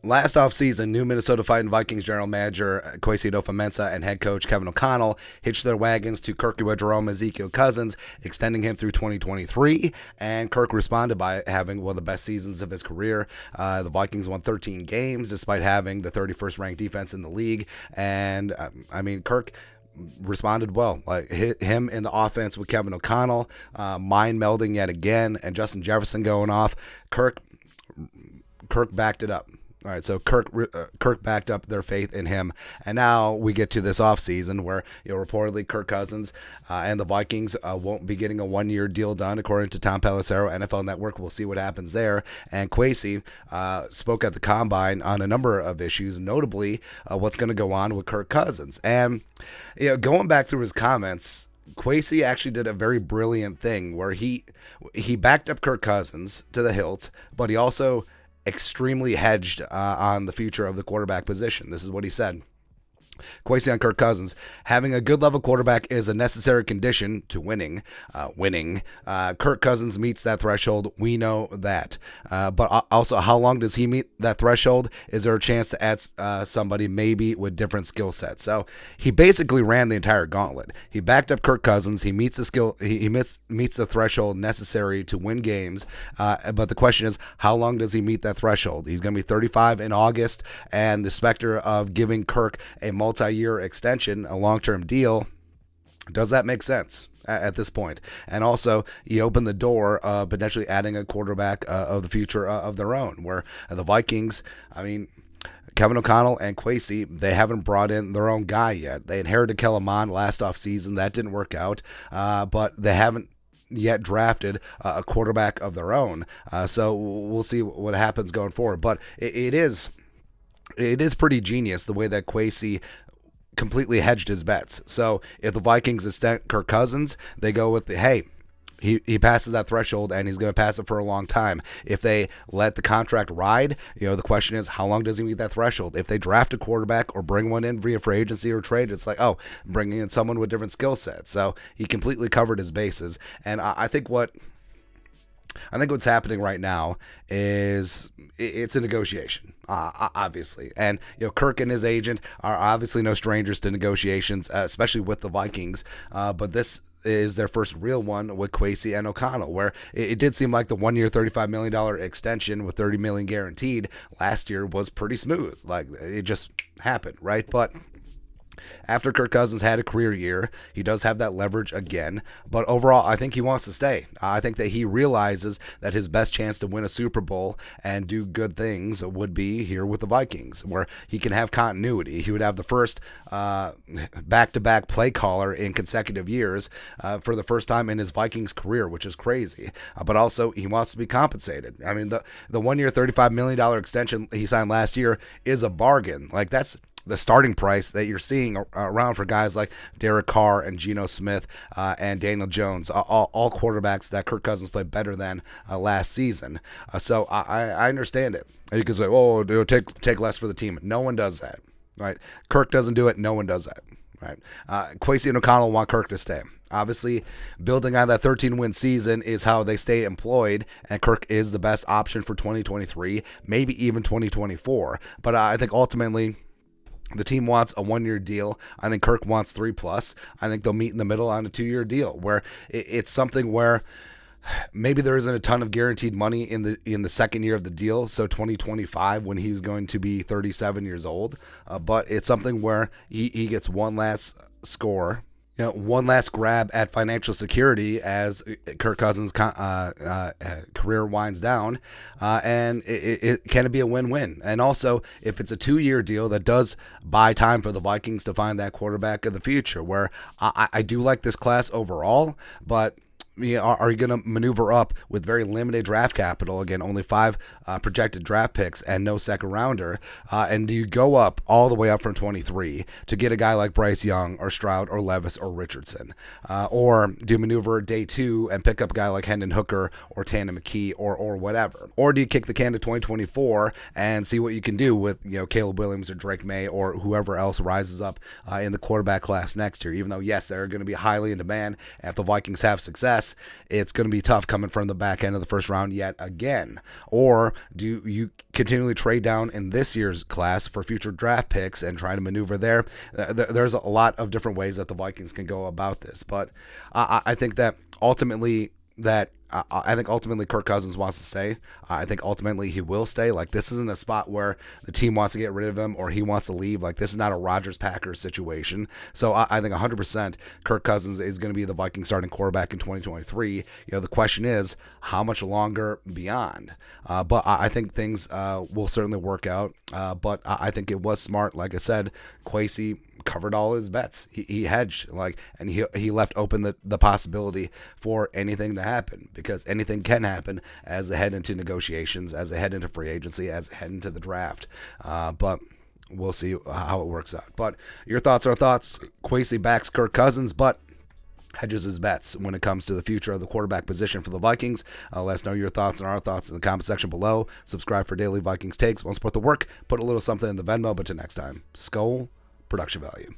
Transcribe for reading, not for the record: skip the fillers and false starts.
Last offseason, new Minnesota Fighting Vikings general manager Kwesi Adofo-Mensah and head coach Kevin O'Connell hitched their wagons to Kirk JEROME Cousins, extending him through 2023. And Kirk responded by having one of the best seasons of his career. The Vikings won 13 games despite having the 31st ranked defense in the league. And Kirk responded well. Like him in the offense with Kevin O'Connell, mind melding yet again, and Justin Jefferson going off. Kirk backed it up. All right, so Kirk backed up their faith in him, and now we get to this offseason where reportedly Kirk Cousins and the Vikings won't be getting a one-year deal done, according to Tom Pelissero, NFL Network. We'll see what happens there. And Kwesi spoke at the Combine on a number of issues, notably what's going to go on with Kirk Cousins. And going back through his comments, Kwesi actually did a very brilliant thing where he backed up Kirk Cousins to the hilt, but he also extremely hedged on the future of the quarterback position. This is what he said. Kwesi on Kirk Cousins: having a good level quarterback is a necessary condition to winning. Kirk Cousins meets that threshold. We know that. But also, how long does he meet that threshold? Is there a chance to add somebody maybe with different skill sets? So he basically ran the entire gauntlet. He backed up Kirk Cousins. He meets the skill. He meets the threshold necessary to win games. But the question is, how long does he meet that threshold? He's going to be 35 in August, and the specter of giving Kirk a multi-year extension, a long-term deal, does that make sense at this point? And also, you open the door of potentially adding a quarterback of the future of their own, where the Vikings, Kevin O'Connell and Kwesi, they haven't brought in their own guy yet. They inherited Kellen Mond last offseason. That didn't work out, but they haven't yet drafted a quarterback of their own. So we'll see what happens going forward. But it is pretty genius the way that Kwesi completely hedged his bets. So if the Vikings extend Kirk Cousins, they go with he passes that threshold and he's going to pass it for a long time. If they let the contract ride, the question is, how long does he meet that threshold? If they draft a quarterback or bring one in via free agency or trade, it's like, bringing in someone with different skill sets. So he completely covered his bases. And I think what's happening right now is it's a negotiation, obviously. And, Kirk and his agent are obviously no strangers to negotiations, especially with the Vikings. But this is their first real one with Kwesi and O'Connell, where it did seem like the 1 year, $35 million extension with $30 million guaranteed last year was pretty smooth. Like, it just happened, right? But after Kirk Cousins had a career year, he does have that leverage again. But overall, I think he wants to stay. I think that he realizes that his best chance to win a Super Bowl and do good things would be here with the Vikings, where he can have continuity. He would have the first back-to-back play caller in consecutive years for the first time in his Vikings career, which is crazy. But also, he wants to be compensated. The 1 year, $35 million extension he signed last year is a bargain. Like, that's the starting price that you're seeing around for guys like Derek Carr and Geno Smith and Daniel Jones, all quarterbacks that Kirk Cousins played better than last season. So I understand it. You can say, it'll take less for the team. No one does that, right? Kirk doesn't do it. No one does that, right? Kwesi and O'Connell want Kirk to stay. Obviously, building on that 13-win season is how they stay employed, and Kirk is the best option for 2023, maybe even 2024. But I think ultimately, the team wants a 1 year deal. I think Kirk wants 3+. I think they'll meet in the middle on a 2 year deal, where it's something where maybe there isn't a ton of guaranteed money in the second year of the deal, so 2025 when he's going to be 37 years old. But it's something where he gets one last score, one last grab at financial security as Kirk Cousins' career winds down, and it can be a win-win. And also, if it's a 2 year deal, that does buy time for the Vikings to find that quarterback of the future, where I do like this class overall, but are you going to maneuver up with very limited draft capital? Again, only 5 projected draft picks and no second rounder. And do you go up all the way up from 23 to get a guy like Bryce Young or Stroud or Levis or Richardson? Or do you maneuver day 2 and pick up a guy like Hendon Hooker or Tanner McKee or whatever? Or do you kick the can to 2024 and see what you can do with Caleb Williams or Drake May or whoever else rises up in the quarterback class next year? Even though, yes, they're going to be highly in demand if the Vikings have success, class, it's going to be tough coming from the back end of the first round yet again. Or do you continually trade down in this year's class for future draft picks and try to maneuver there? There's a lot of different ways that the Vikings can go about this, but I think that ultimately Kirk Cousins wants to stay. I think ultimately he will stay. Like, this isn't a spot where the team wants to get rid of him or he wants to leave. Like, this is not a Rodgers-Packers situation. So I think 100% Kirk Cousins is going to be the Vikings starting quarterback in 2023. The question is, how much longer beyond? But I think things will certainly work out. But I think it was smart. Like I said, Kwesi covered all his bets. He hedged, and he left open the possibility for anything to happen, because anything can happen as they head into negotiations, as they head into free agency, as they head into the draft. But we'll see how it works out. But your thoughts are thoughts. Kwesi backs Kirk Cousins, but hedges his bets when it comes to the future of the quarterback position for the Vikings. Let us know your thoughts and our thoughts in the comment section below. Subscribe for daily Vikings takes. Want to support the work? Put a little something in the Venmo. But till next time, Skol, production value.